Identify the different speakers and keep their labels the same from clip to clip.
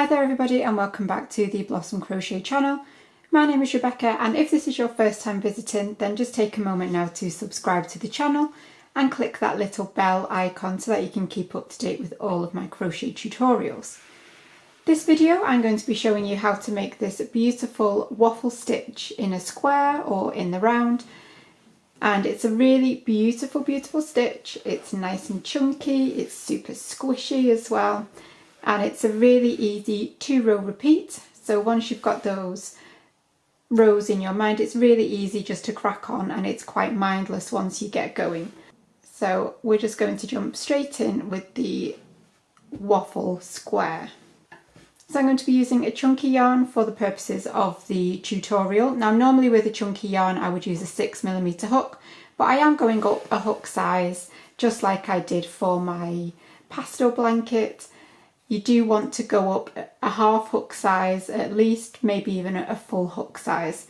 Speaker 1: Hi there everybody and welcome back to the Blossom Crochet channel. My name is Rebecca, and if this is your first time visiting, then just take a moment now to subscribe to the channel and click that little bell icon so that you can keep up to date with all of my crochet tutorials. This video I'm going to be showing you how to make this beautiful waffle stitch in a square or in the round, and it's a really beautiful stitch. It's nice and chunky, it's super squishy as well. And it's a really easy 2-row repeat. So once you've got those rows in your mind, it's really easy just to crack on, and it's quite mindless once you get going. So we're just going to jump straight in with the waffle square. So I'm going to be using a chunky yarn for the purposes of the tutorial. Now normally with a chunky yarn I would use a 6mm hook, but I am going up a hook size just like I did for my pastel blanket. You do want to go up a half hook size at least, maybe even a full hook size,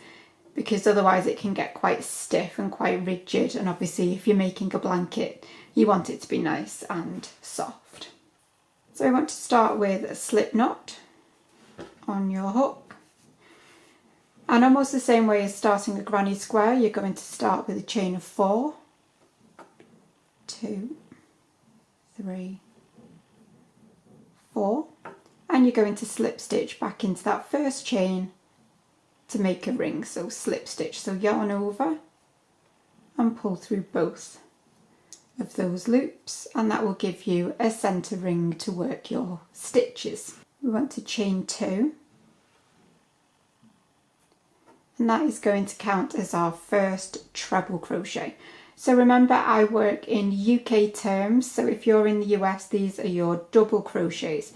Speaker 1: because otherwise it can get quite stiff and quite rigid, and obviously if you're making a blanket you want it to be nice and soft. So I want to start with a slip knot on your hook, and almost the same way as starting a granny square, you're going to start with a chain of 4, 2, 3, 4, and you're going to slip stitch back into that first chain to make a ring. So slip stitch, so yarn over and pull through both of those loops, and that will give you a centre ring to work your stitches. We want to chain 2, and that is going to count as our first treble crochet. So remember, I work in UK terms, so if you're in the US, these are your double crochets.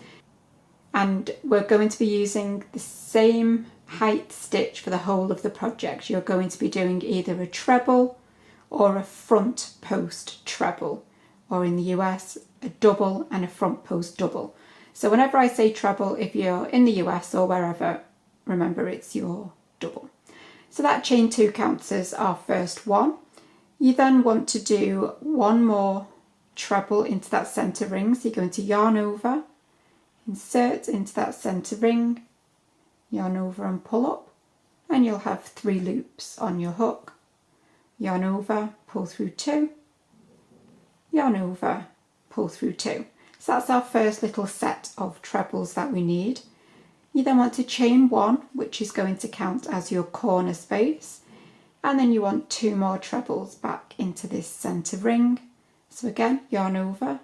Speaker 1: And we're going to be using the same height stitch for the whole of the project. You're going to be doing either a treble or a front post treble, or in the US, a double and a front post double. So whenever I say treble, if you're in the US or wherever, remember it's your double. So that chain 2 counts as our first one. You then want to do one more treble into that centre ring, so you're going to yarn over, insert into that centre ring, yarn over and pull up, and you'll have 3 loops on your hook. Yarn over, pull through 2, yarn over, pull through 2. So that's our first little set of trebles that we need. You then want to chain 1, which is going to count as your corner space. And then you want 2 more trebles back into this centre ring. So again, yarn over,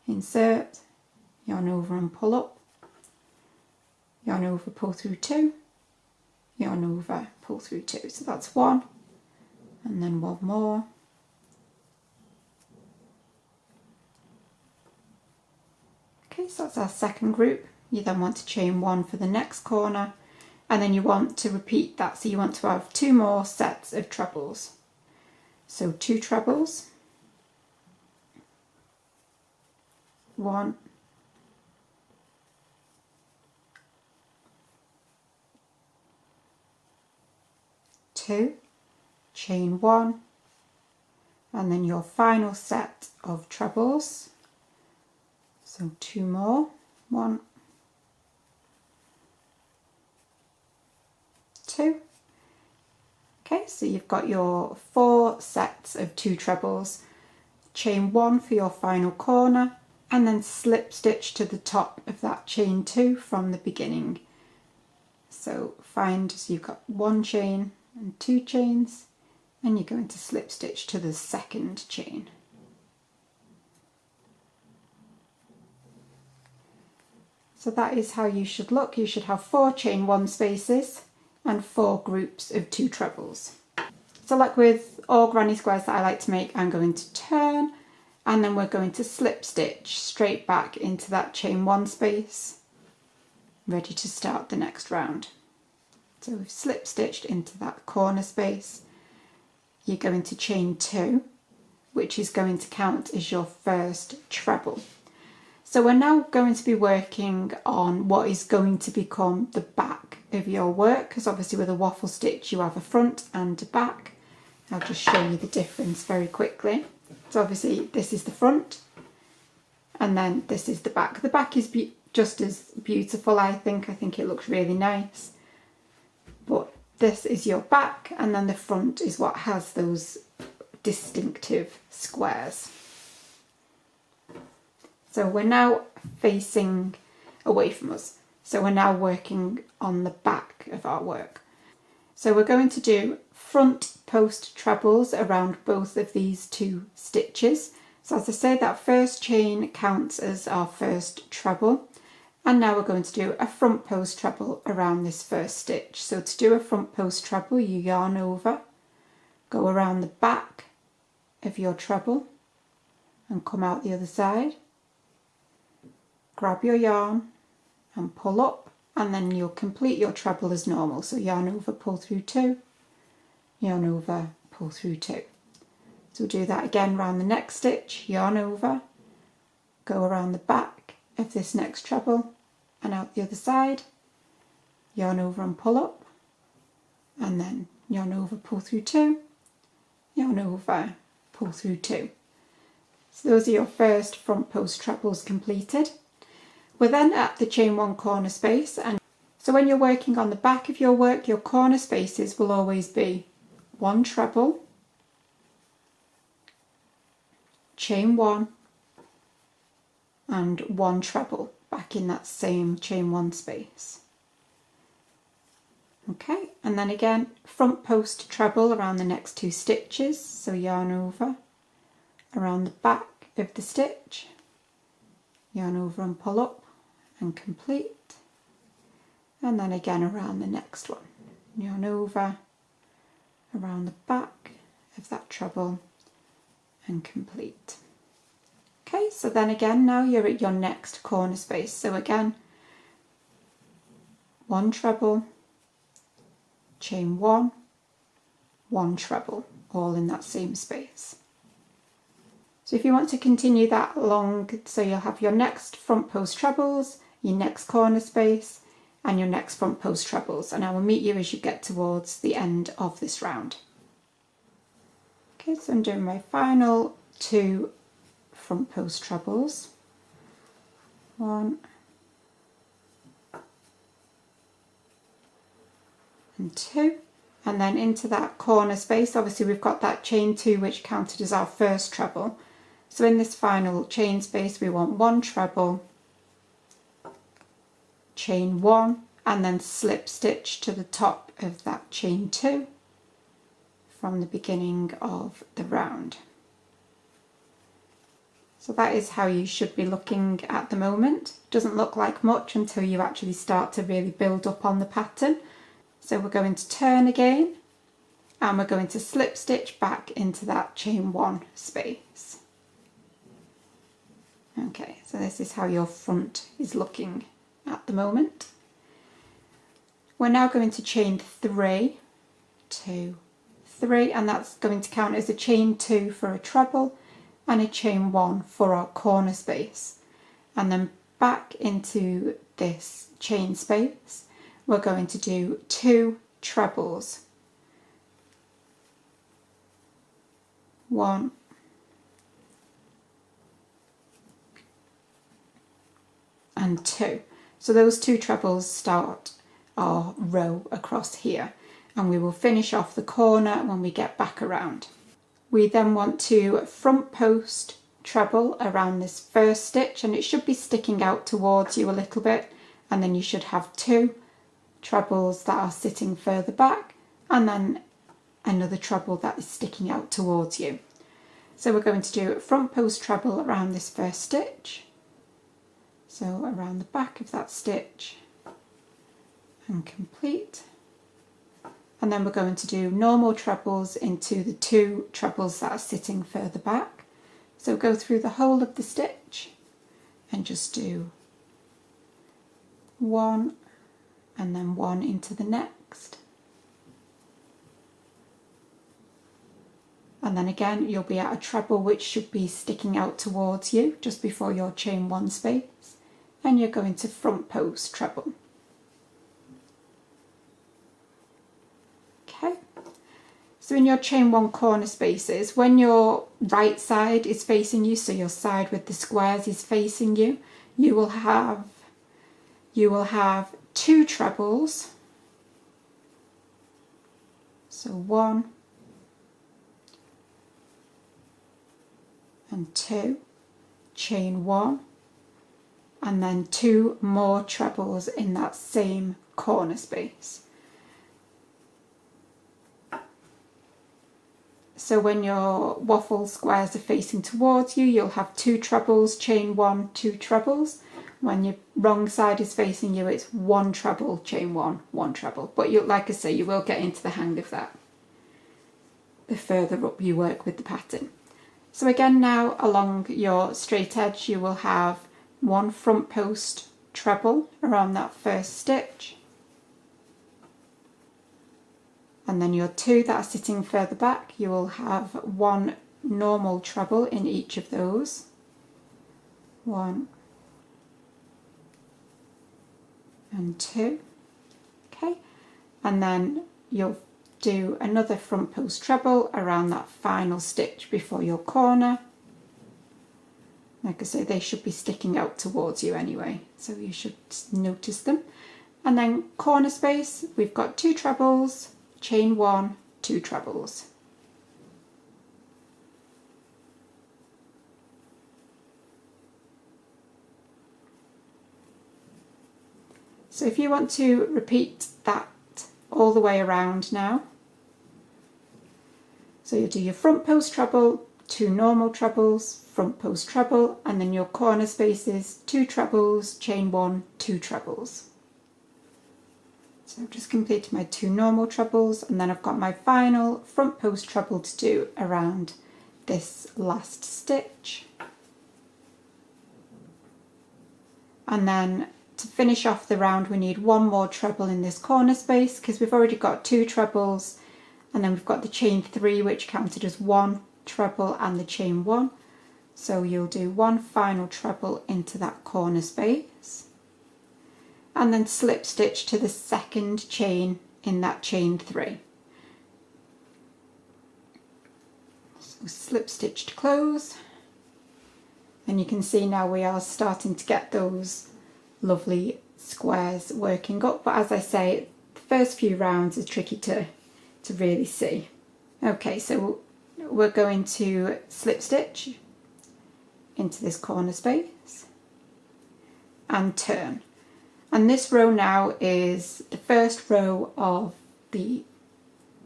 Speaker 1: insert, yarn over and pull up, yarn over, pull through 2, yarn over, pull through 2. So that's 1, and then 1 more. Okay, so that's our second group. You then want to chain 1 for the next corner, and then you want to repeat that, so you want to have 2 more sets of trebles. So 2 trebles, 1, 2, chain 1, and then your final set of trebles. So 2 more, 1, 2. Okay, so you've got your 4 sets of 2 trebles, chain 1 for your final corner, and then slip stitch to the top of that chain 2 from the beginning. So you've got 1 chain and 2 chains, and you're going to slip stitch to the second chain. So that is how you should look. You should have 4 chain 1 spaces and 4 groups of 2 trebles. So like with all granny squares that I like to make, I'm going to turn, and then we're going to slip stitch straight back into that chain 1 space, ready to start the next round. So we've slip stitched into that corner space. You're going to chain 2, which is going to count as your first treble. So we're now going to be working on what is going to become the back of your work, because obviously with a waffle stitch you have a front and a back. I'll just show you the difference very quickly. So obviously this is the front, and then this is the back. The back is just as beautiful, I think. I think it looks really nice. But this is your back, and then the front is what has those distinctive squares. So we're now facing away from us. So we're now working on the back of our work. So we're going to do front post trebles around both of these two stitches. So as I say, that first chain counts as our first treble. And now we're going to do a front post treble around this first stitch. So to do a front post treble, you yarn over, go around the back of your treble and come out the other side. Grab your yarn and pull up, and then you'll complete your treble as normal. So yarn over, pull through 2, yarn over, pull through 2. So we'll do that again around the next stitch, yarn over, go around the back of this next treble and out the other side, yarn over and pull up, and then yarn over, pull through 2, yarn over, pull through 2. So those are your first front post trebles completed. We're then at the chain 1 corner space, and so when you're working on the back of your work, your corner spaces will always be 1 treble, chain 1 and 1 treble back in that same chain 1 space. Okay, and then again front post treble around the next 2 stitches, so yarn over around the back of the stitch, yarn over and pull up and complete, and then again around the next one, yarn over around the back of that treble and complete. Okay, so then again now you're at your next corner space. So again 1 treble, chain 1, 1 treble, all in that same space. So if you want to continue that along, so you'll have your next front post trebles, your next corner space and your next front post trebles, and I will meet you as you get towards the end of this round. Okay, so I'm doing my final 2 front post trebles, 1 and 2, and then into that corner space. Obviously we've got that chain 2 which counted as our first treble, so in this final chain space we want 1 treble, chain 1 and then slip stitch to the top of that chain 2 from the beginning of the round. So that is how you should be looking at the moment. Doesn't look like much until you actually start to really build up on the pattern. So we're going to turn again and we're going to slip stitch back into that chain 1 space. Okay, so this is how your front is looking at the moment. We're now going to chain 3, 2, 3, and that's going to count as a chain 2 for a treble and a chain 1 for our corner space. And then back into this chain space we're going to do 2 trebles, 1 and 2. So those 2 trebles start our row across here, and we will finish off the corner when we get back around. We then want to front post treble around this first stitch, and it should be sticking out towards you a little bit, and then you should have 2 trebles that are sitting further back and then another treble that is sticking out towards you. So we're going to do front post treble around this first stitch, so around the back of that stitch and complete, and then we're going to do normal trebles into the 2 trebles that are sitting further back. So go through the whole of the stitch and just do 1 and then 1 into the next, and then again you'll be at a treble which should be sticking out towards you just before your chain 1 space, and you're going to front post treble. Okay, so in your chain 1 corner spaces, when your right side is facing you, so your side with the squares is facing you, you will have you will have 2 trebles, so 1 and 2, chain 1, and then 2 more trebles in that same corner space. So when your waffle squares are facing towards you, you'll have 2 trebles, chain 1, 2 trebles. When your wrong side is facing you, it's 1 treble, chain 1, 1 treble. But you, like I say, you will get into the hang of that the further up you work with the pattern. So again, now along your straight edge, you will have 1 front post treble around that first stitch, and then your 2 that are sitting further back, you will have 1 normal treble in each of those. 1 and 2, okay, and then you'll do another front post treble around that final stitch before your corner. Like I say, they should be sticking out towards you anyway, so you should notice them. And then corner space, we've got 2 trebles, chain 1, 2 trebles. So if you want to repeat that all the way around now, so you do your front post treble, 2 normal trebles, front post treble, and then your corner spaces, 2 trebles, chain 1, 2 trebles. So I've just completed my 2 normal trebles, and then I've got my final front post treble to do around this last stitch. And then to finish off the round, we need 1 more treble in this corner space, because we've already got 2 trebles, and then we've got the chain 3, which counted as 1 treble, and the chain 1. So you'll do 1 final treble into that corner space, and then slip stitch to the second chain in that chain 3. So slip stitch to close, and you can see now we are starting to get those lovely squares working up, but as I say, the first few rounds are tricky to really see. Okay, so we're going to slip stitch into this corner space and turn. And this row now is the first row of the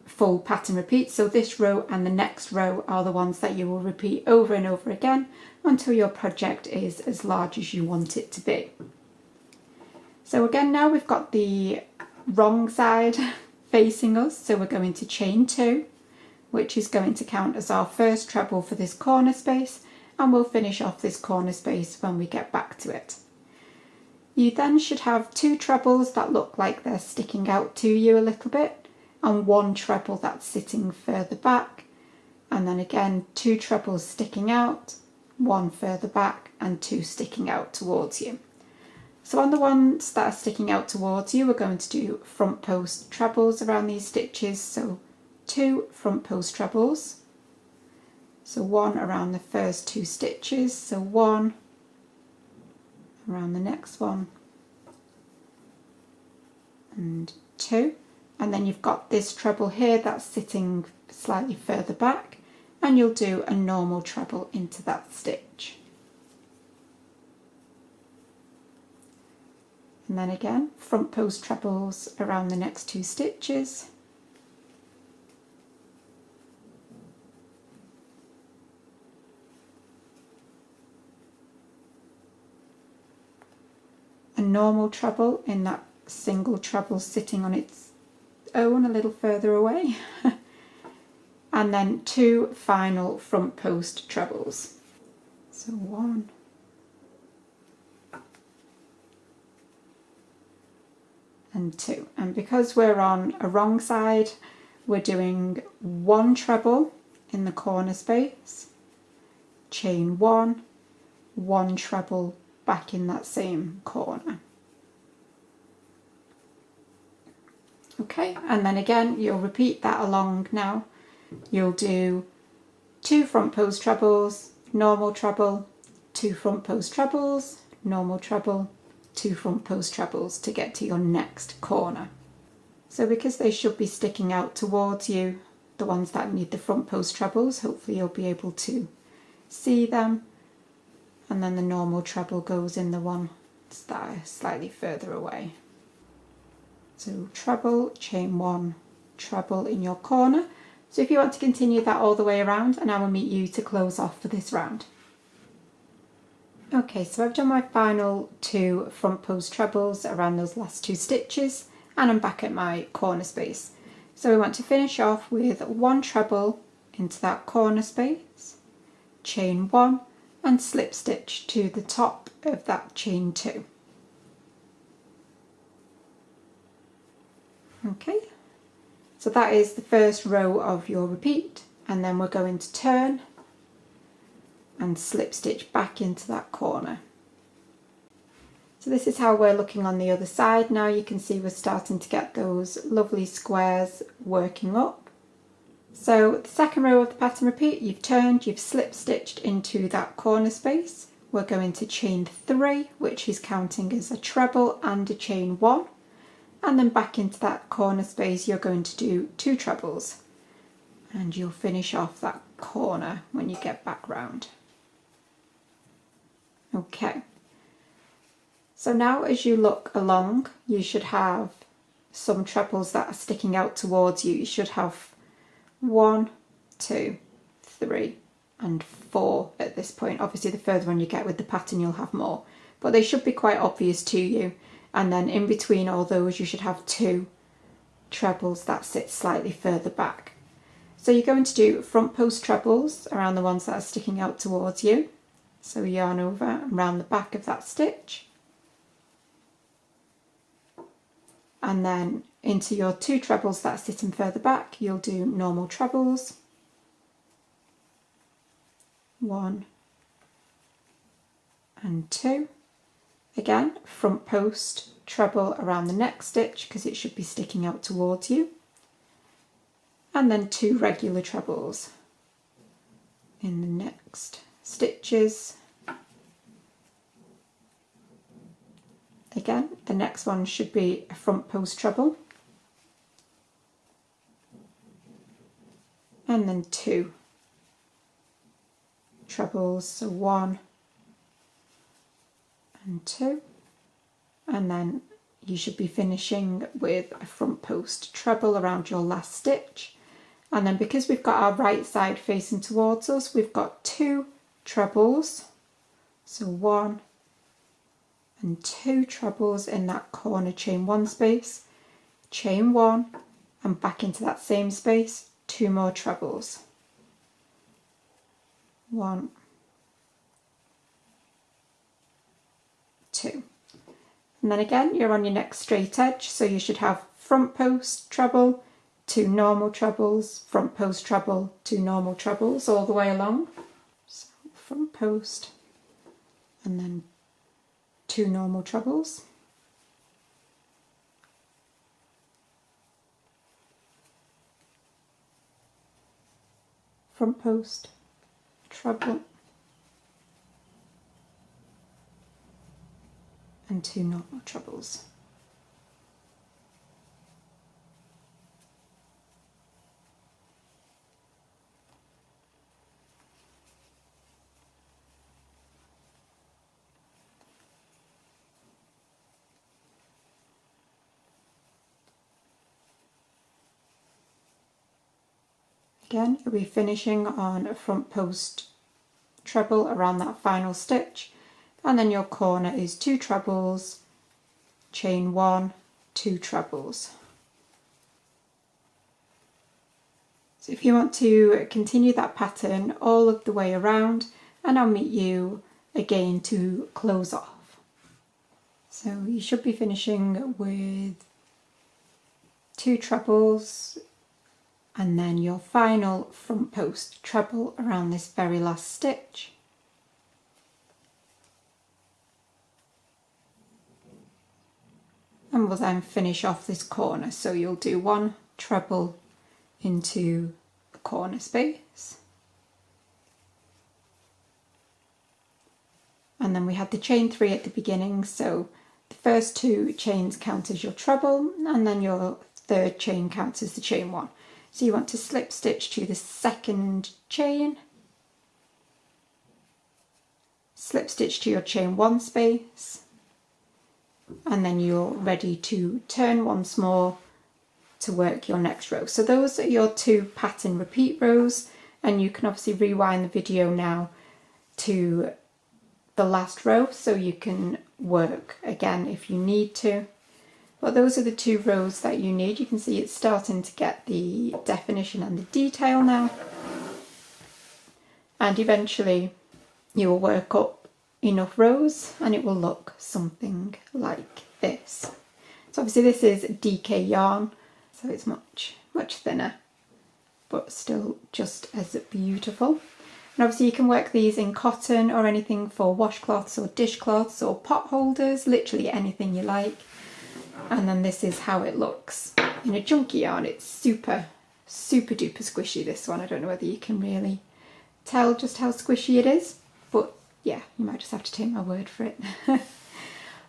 Speaker 1: full pattern repeat. So this row and the next row are the ones that you will repeat over and over again until your project is as large as you want it to be. So again, now we've got the wrong side facing us, so we're going to chain 2, which is going to count as our first treble for this corner space, and we'll finish off this corner space when we get back to it. You then should have 2 trebles that look like they're sticking out to you a little bit, and 1 treble that's sitting further back, and then again 2 trebles sticking out, 1 further back, and 2 sticking out towards you. So on the ones that are sticking out towards you, we're going to do front post trebles around these stitches, so 2 front post trebles, so 1 around the first 2 stitches, so 1 around the next one, and 2, and then you've got this treble here that's sitting slightly further back, and you'll do a normal treble into that stitch. And then again, front post trebles around the next 2 stitches. A normal treble in that single treble sitting on its own a little further away. And then 2 final front post trebles. So 1, and 2, and because we're on a wrong side, we're doing 1 treble in the corner space, chain 1, 1 treble back in that same corner. Okay, and then again you'll repeat that along now. You'll do 2 front post trebles, normal treble, 2 front post trebles, normal treble, 2 front post trebles to get to your next corner. So because they should be sticking out towards you, the ones that need the front post trebles, hopefully you'll be able to see them, and then the normal treble goes in the one that are slightly further away. So treble, chain 1, treble in your corner. So if you want to continue that all the way around, and I will meet you to close off for this round. Okay, so I've done my final 2 front post trebles around those last 2 stitches, and I'm back at my corner space. So we want to finish off with 1 treble into that corner space, chain 1, and slip stitch to the top of that chain 2. Okay, so that is the first row of your repeat, and then we're going to turn and slip stitch back into that corner. So this is how we're looking on the other side. Now you can see we're starting to get those lovely squares working up. So the second row of the pattern repeat, you've turned, you've slip stitched into that corner space. We're going to chain 3, which is counting as a treble and a chain 1. And then back into that corner space, you're going to do 2 trebles. And you'll finish off that corner when you get back round. Okay. So now as you look along, you should have some trebles that are sticking out towards you. You should have 1, 2, 3 and 4 at this point. Obviously the further on you get with the pattern you'll have more, but they should be quite obvious to you. And then in between all those you should have 2 trebles that sit slightly further back. So you're going to do front post trebles around the ones that are sticking out towards you. So yarn over and round the back of that stitch. And then into your 2 trebles that are sitting further back, you'll do normal trebles. 1 and 2. Again, front post treble around the next stitch because it should be sticking out towards you. And then 2 regular trebles in the next stitches. Again, the next one should be a front post treble. And then 2 trebles, so 1 and 2. And then you should be finishing with a front post treble around your last stitch. And then because we've got our right side facing towards us, we've got 2 trebles, so 1 and 2 trebles in that corner chain 1 space, chain 1 and back into that same space, 2 more trebles, 1, 2, and then again you're on your next straight edge, so you should have front post treble, 2 normal trebles, front post treble, 2 normal trebles all the way along. So front post and then 2 normal trebles, front post, treble and 2 normal trebles. Again, you'll be finishing on a front post treble around that final stitch, and then your corner is 2 trebles, chain 1, 2 trebles. So if you want to continue that pattern all of the way around, and I'll meet you again to close off. So you should be finishing with 2 trebles and then your final front post treble around this very last stitch. And we'll then finish off this corner, so you'll do 1 treble into the corner space, and then we had the chain 3 at the beginning, so the first 2 chains count as your treble, and then your 3rd chain counts as the chain 1. So you want to slip stitch to the 2nd chain, slip stitch to your chain 1 space, and then you're ready to turn once more to work your next row. So those are your 2 pattern repeat rows, and you can obviously rewind the video now to the last row so you can work again if you need to. But those are the 2 rows that you need. You can see it's starting to get the definition and the detail now, and eventually you will work up enough rows and it will look something like this. So obviously this is DK yarn, so it's much thinner, but still just as beautiful. And obviously you can work these in cotton or anything for washcloths or dishcloths or pot holders, literally anything you like. And then this is how it looks in a chunky yarn. It's super duper squishy, this one. I don't know whether you can really tell just how squishy it is, but yeah, you might just have to take my word for it.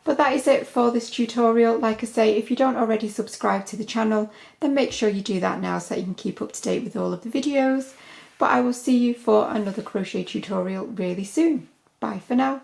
Speaker 1: But that is it for this tutorial. Like I say, if you don't already subscribe to the channel, then make sure you do that now so that you can keep up to date with all of the videos. But I will see you for another crochet tutorial really soon. Bye for now.